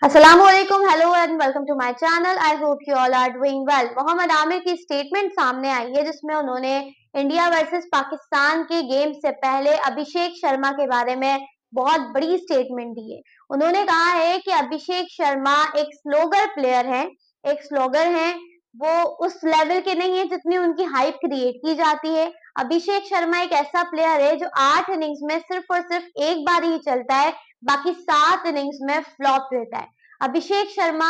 अस्सलामुअलैकुम, hello and welcome to my channel. I hope you all are doing well. Mohammad Aamir की statement सामने आई है जिसमें उन्होंने इंडिया वर्सेस पाकिस्तान के गेम से पहले अभिषेक शर्मा के बारे में बहुत बड़ी स्टेटमेंट दी है। उन्होंने कहा है कि अभिषेक शर्मा एक स्लोगर प्लेयर है, एक स्लोगर है, वो उस लेवल के नहीं है जितनी उनकी हाइप क्रिएट की जाती है। अभिषेक शर्मा एक ऐसा प्लेयर है जो 8 इनिंग्स में सिर्फ और सिर्फ एक बार ही चलता है, बाकी 7 इनिंग्स में फ्लॉप रहता है। अभिषेक शर्मा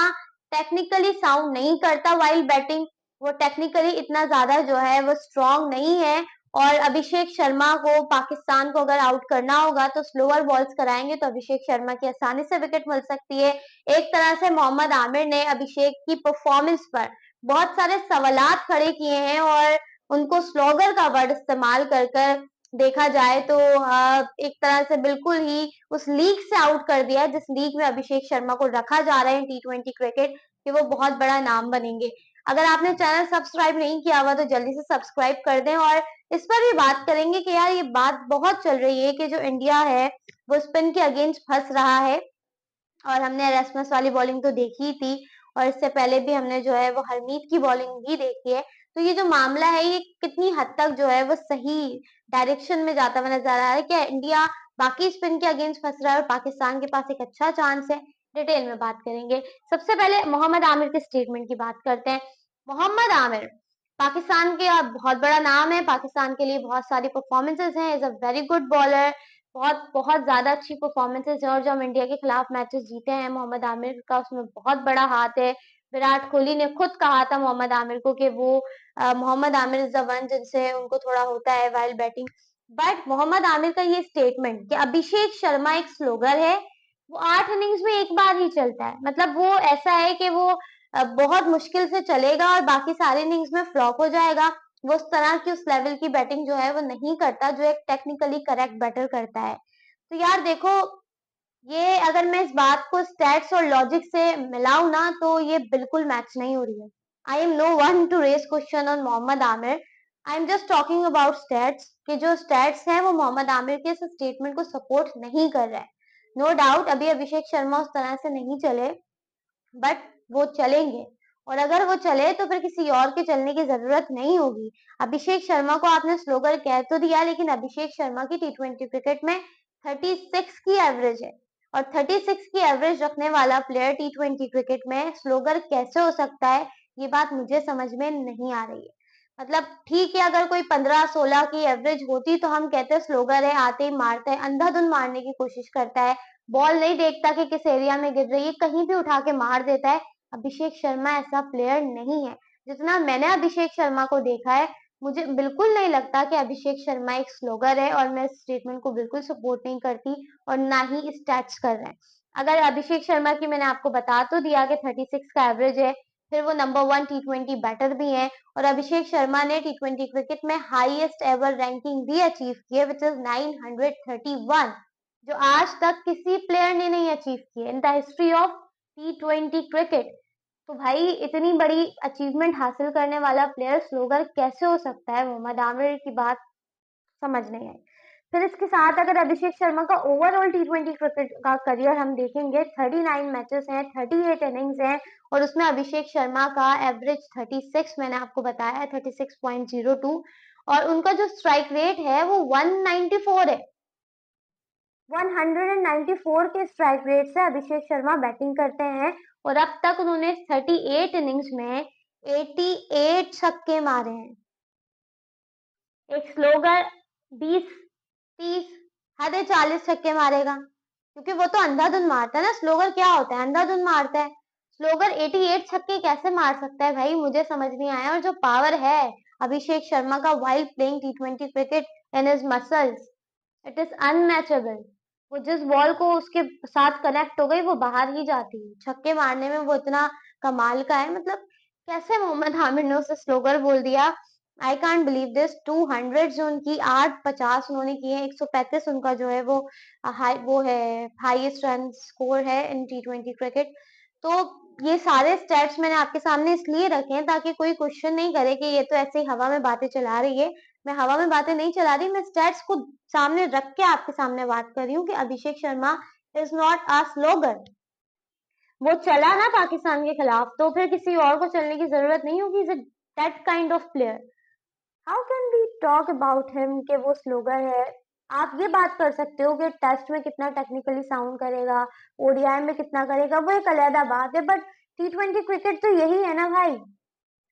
टेक्निकली साउंड नहीं करता वाइल बैटिंग, वो टेक्निकली इतना ज्यादा जो है वो स्ट्रांग नहीं है। और अभिषेक शर्मा को पाकिस्तान को अगर आउट करना होगा तो स्लोअर बॉल्स कराएंगे तो अभिषेक शर्मा की आसानी से विकेट मिल सकती है। एक तरह से मोहम्मद आमिर ने अभिषेक की परफॉर्मेंस पर बहुत सारे सवालात खड़े किए हैं और उनको स्लोगर का वर्ड इस्तेमाल कर कर देखा जाए तो एक तरह से बिल्कुल ही उस लीग से आउट कर दिया जिस लीग में अभिषेक शर्मा को रखा जा रहा है T20 क्रिकेट, कि वो बहुत बड़ा नाम बनेंगे। अगर आपने चैनल सब्सक्राइब नहीं किया हुआ तो जल्दी से सब्सक्राइब कर दें। और इस पर भी बात करेंगे कि यार ये बात बहुत चल रही है कि जो इंडिया है वो स्पिन के अगेंस्ट फंस रहा है, और हमने एरेस्मस वाली बॉलिंग तो देखी ही थी और इससे पहले भी हमने जो है वो हरमीत की बॉलिंग भी देखी है। तो ये जो मामला है ये कितनी हद तक जो है वो सही डायरेक्शन में जाता हुआ नजर आ रहा है, क्या इंडिया बाकी स्पिन के अगेंस्ट फंस रहा है और पाकिस्तान के पास एक अच्छा चांस है। डिटेल में बात करेंगे। सबसे पहले मोहम्मद आमिर के स्टेटमेंट की बात करते हैं। मोहम्मद आमिर पाकिस्तान के बहुत बड़ा नाम है, पाकिस्तान के लिए बहुत सारी परफॉर्मेंसेज हैं, is a very good bowler, बहुत बहुत ज्यादा अच्छी परफॉर्मेंसेज है। और जो हम इंडिया के खिलाफ मैचेस जीते हैं मोहम्मद आमिर का उसमें बहुत बड़ा हाथ है। विराट कोहली ने खुद कहा था मोहम्मद आमिर को कि वो Mohammad Aamir is the one जिनसे उनको थोड़ा होता है while batting. But Mohammad Aamir का ये स्टेटमेंट कि अभिषेक शर्मा एक स्लोगर है, वो 8 इनिंग्स में एक बार ही चलता है, मतलब वो ऐसा है कि वो बहुत मुश्किल से चलेगा और बाकी सारे इनिंग्स में फ्लॉप हो जाएगा। वो उस तरह की उस लेवल की बैटिंग जो है वो नहीं करता जो एक टेक्निकली करेक्ट बैटर करता है। तो यार देखो, ये अगर मैं इस बात को स्टैट्स और लॉजिक से मिलाऊं ना तो ये बिल्कुल मैच नहीं हो रही है। I am no one to raise question on Mohammad Aamir. I am just talking about stats कि जो स्टैट्स हैं वो मोहम्मद आमिर के इस स्टेटमेंट को सपोर्ट नहीं कर रहा है। नो डाउट अभी अभिषेक शर्मा उस तरह से नहीं चले, बट वो चलेंगे। और अगर वो चले तो फिर किसी और के चलने की जरूरत नहीं होगी। अभिषेक शर्मा को आपने स्लोगर कह तो दिया, लेकिन अभिषेक शर्मा की T20 क्रिकेट में 36 की एवरेज है, और 36 की एवरेज रखने वाला प्लेयर T20 क्रिकेट में स्लोगर कैसे हो सकता है, ये बात मुझे समझ में नहीं आ रही है। मतलब ठीक है, अगर कोई 15-16 की एवरेज होती तो हम कहते स्लोगर है, आते ही मारता है, अंधाधुंध मारने की कोशिश करता है, बॉल नहीं देखता कि किस एरिया में गिर रही है, कहीं भी उठा के मार देता है। अभिषेक शर्मा ऐसा प्लेयर नहीं है। जितना मैंने अभिषेक शर्मा को देखा है, मुझे बिल्कुल नहीं लगता कि अभिषेक शर्मा एक स्लोगर है, और मैं इस स्टेटमेंट को बिल्कुल सपोर्ट नहीं करती और ना ही स्टैट्स कर रहे हैं। अगर अभिषेक शर्मा की मैंने आपको बता तो दिया कि 36 का एवरेज है, फिर वो नंबर 1 T20 बैटर भी है, और अभिषेक शर्मा ने T20 क्रिकेट में हाईएस्ट एवर रैंकिंग भी अचीव की है, विच इज 931, जो आज तक किसी प्लेयर ने नहीं अचीव की in the history of T20 cricket. तो भाई इतनी बड़ी अचीवमेंट हासिल करने वाला प्लेयर स्लोगर कैसे हो सकता है, मोहम्मद आमिर की बात समझ नहीं आई। फिर इसके साथ अगर अभिषेक शर्मा का ओवरऑल T20 क्रिकेट का करियर हम देखेंगे, 39 मैचेस हैं, 38 इनिंग्स हैं, और उसमें अभिषेक शर्मा का एवरेज 36 मैंने आपको बताया है, 36.02, और उनका जो स्ट्राइक रेट है वो 194 है। 194 के स्ट्राइक रेट से अभिषेक शर्मा बैटिंग करते हैं, और अब तक उन्होंने 38 इनिंग्स में 88 छक्के मारे हैं। एक स्लोगर 20-30 हद है 40 छक्के मारेगा, क्योंकि वो तो अंधाधुंध मारता है ना। स्लोगर क्या होता है? अंधाधुंध मारता है। स्लोगर 88 छक्के कैसे मार सकता है भाई, मुझे समझ नहीं आया। और जो पावर है अभिषेक शर्मा का while playing T20 cricket in his muscles, it is unmatchable. वो जिस बॉल को उसके साथ कनेक्ट हो गई वो बाहर ही जाती है, छक्के मारने में वो इतना कमाल का है। मतलब कैसे मोहम्मद आमिर ने उसे स्लोगर बोल दिया, आई कांट बिलीव दिस। 200 जो उनकी 850 उन्होंने किए हैं, 135 उनका जो है वो वो है हाईएस्ट रन स्कोर है इन T20 क्रिकेट। तो ये सारे स्टैट्स मैंने आपके सामने इसलिए रखे हैं ताकि कोई क्वेश्चन नहीं करे कि ये तो ऐसे ही हवा में बातें चला रही है। मैं हवा में बातें नहीं चला रही, मैं स्टैट्स को सामने रख के आपके सामने बात कर रही हूँ कि Abhishek Sharma is not a slogan. वो चला ना पाकिस्तान के खिलाफ, तो फिर किसी और को चलने की जरूरत नहीं होगी। Is that kind of player. How can we talk about him कि वो स्लोगर है। आप ये बात कर सकते हो कि टेस्ट में कितना टेक्निकली साउंड करेगा, ओडीआई में कितना करेगा, वो एक अलग बात है, बट T20 क्रिकेट तो यही है ना भाई।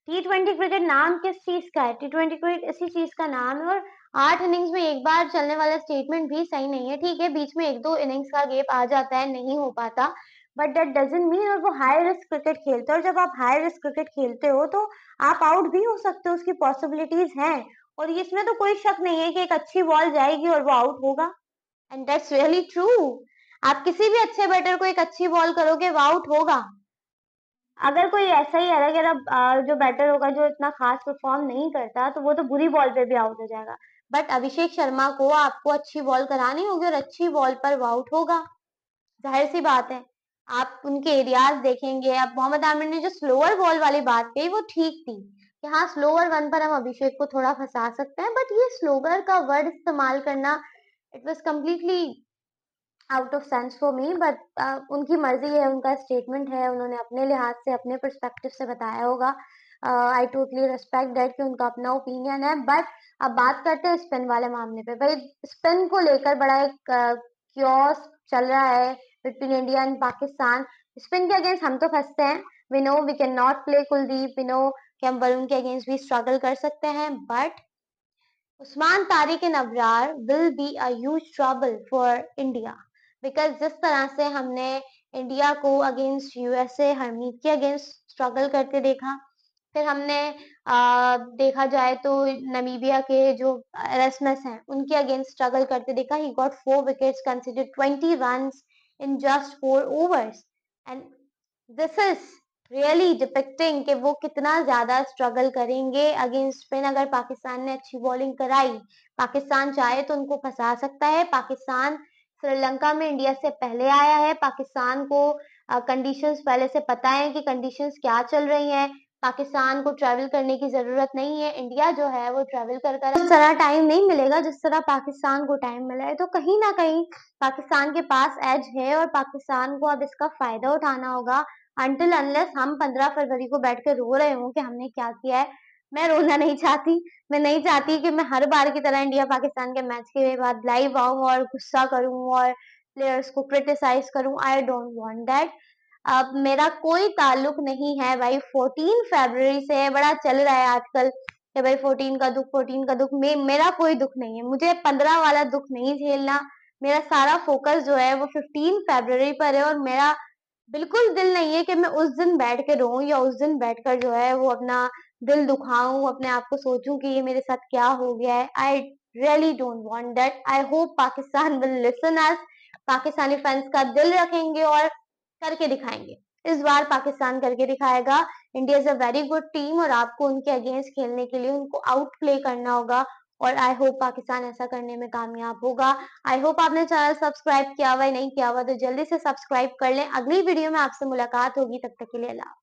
T20 क्रिकेट नाम किस चीज का है? T20 क्रिकेट इसी चीज का नाम है। और 8 इनिंग्स में एक बार चलने वाला स्टेटमेंट भी सही नहीं है। ठीक है, बीच में 1-2 इनिंग्स का गैप आ जाता है, नहीं हो पाता, बट दैट डजंट मीन। और वो हाई रिस्क क्रिकेट खेलते हो, और जब आप हाई रिस्क क्रिकेट खेलते हो तो आप आउट भी हो सकते हो, उसकी पॉसिबिलिटीज हैं। और इसमें तो कोई शक नहीं है कि एक अच्छी बॉल जाएगी और वो आउट होगा, एंड दैट्स रियली ट्रू। आप किसी भी अच्छे बैटर को एक अच्छी बॉल करोगे, वो आउट होगा। अगर कोई ऐसा ही अलग अलग जो बैटर होगा, जो इतना खास परफॉर्म नहीं करता, तो वो तो बुरी बॉल पे भी आउट हो जाएगा। बट अभिषेक शर्मा को आपको अच्छी बॉल करानी होगी, और अच्छी बॉल पर वो आउट होगा, जाहिर सी बात है। आप उनके एरियाज देखेंगे। अब मोहम्मद आमिर ने जो स्लोअर बॉल वाली बात कही, वो ठीक थी कि हाँ, स्लोअर वन पर हम अभिषेक को थोड़ा फंसा सकते हैं, बट ये स्लोअर का वर्ड इस्तेमाल करना, it was completely out of sense for me. But उनकी मर्जी है, उनका स्टेटमेंट है, उन्होंने अपने लिहाज से, अपने पर्सपेक्टिव से बताया होगा। आई टोटली रिस्पेक्ट दैट कि उनका अपना ओपिनियन है। बट अब बात करते हैं स्पिन वाले मामले पे। भाई, स्पिन को लेकर बड़ा एक क्योस चल रहा है between India and Pakistan. Spin के अगेंस्ट हम तो फंसते हैं, we know we can not play Kuldeep, we know कि हम वरुण के अगेंस्ट भी स्ट्रगल कर सकते हैं, but Usman Tariq and Abrar will be a huge trouble for India. Because जिस तरह से हमने इंडिया को अगेंस्ट यूएसए, हरमीत के अगेंस्ट स्ट्रगल करते देखा, फिर हमने देखा जाए तो नमीबिया के जो एरसमस हैं, उनके अगेंस्ट स्ट्रगल करते देखा। He got 4 wickets, considered 20 runs in just 4 overs, and this is really depicting कि वो कितना ज्यादा स्ट्रगल करेंगे अगेंस्ट स्पिन। अगर पाकिस्तान ने अच्छी बॉलिंग कराई, पाकिस्तान चाहे तो उनको फंसा सकता है। पाकिस्तान श्रीलंका में इंडिया से पहले आया है, पाकिस्तान को कंडीशंस पहले से पता है कि कंडीशंस क्या चल रही हैं। पाकिस्तान को ट्रैवल करने की जरूरत नहीं है। इंडिया जो है वो ट्रैवल कर उस तरह टाइम नहीं मिलेगा जिस तरह पाकिस्तान को टाइम मिला है। तो कहीं ना कहीं पाकिस्तान के पास एज है, और पाकिस्तान को अब इसका फायदा उठाना होगा। अनटिल अनलेस हम 15 फरवरी को बैठ के रो रहे हो कि हमने क्या किया है। मैं रोना नहीं चाहती। मैं नहीं चाहती कि मैं हर बार की तरह इंडिया पाकिस्तान के मैच के बाद लाइव आऊं और गुस्सा करूं और प्लेयर्स को क्रिटिसाइज करूं। I don't want that. अब मेरा कोई ताल्लुक नहीं है भाई। 14 फरवरी से बड़ा चल रहा है आजकल कि भाई 14 का दुख, 14 का दुख। मेरा कोई दुख नहीं है, मुझे 15 वाला दुख नहीं झेलना। मेरा सारा फोकस जो है वो 15 फरवरी पर है, और मेरा बिल्कुल दिल नहीं है कि मैं उस दिन बैठ के रोऊं, या उस दिन बैठकर जो है वो अपना दिल दुखाऊं, अपने आप को सोचूं कि ये मेरे साथ क्या हो गया है। I really don't want that. I hope Pakistan will listen us, Pakistani fans का दिल रखेंगे और करके दिखाएंगे। इस बार पाकिस्तान करके दिखाएगा। India is a very good team, और आपको उनके अगेंस्ट खेलने के लिए उनको आउट प्ले करना होगा, और आई होप पाकिस्तान ऐसा करने में कामयाब होगा। आई होप आपने चैनल सब्सक्राइब किया हुआ है, नहीं किया हुआ तो जल्दी से सब्सक्राइब कर लें। अगली वीडियो में आपसे मुलाकात होगी, तब तक के लिए अल्लाह।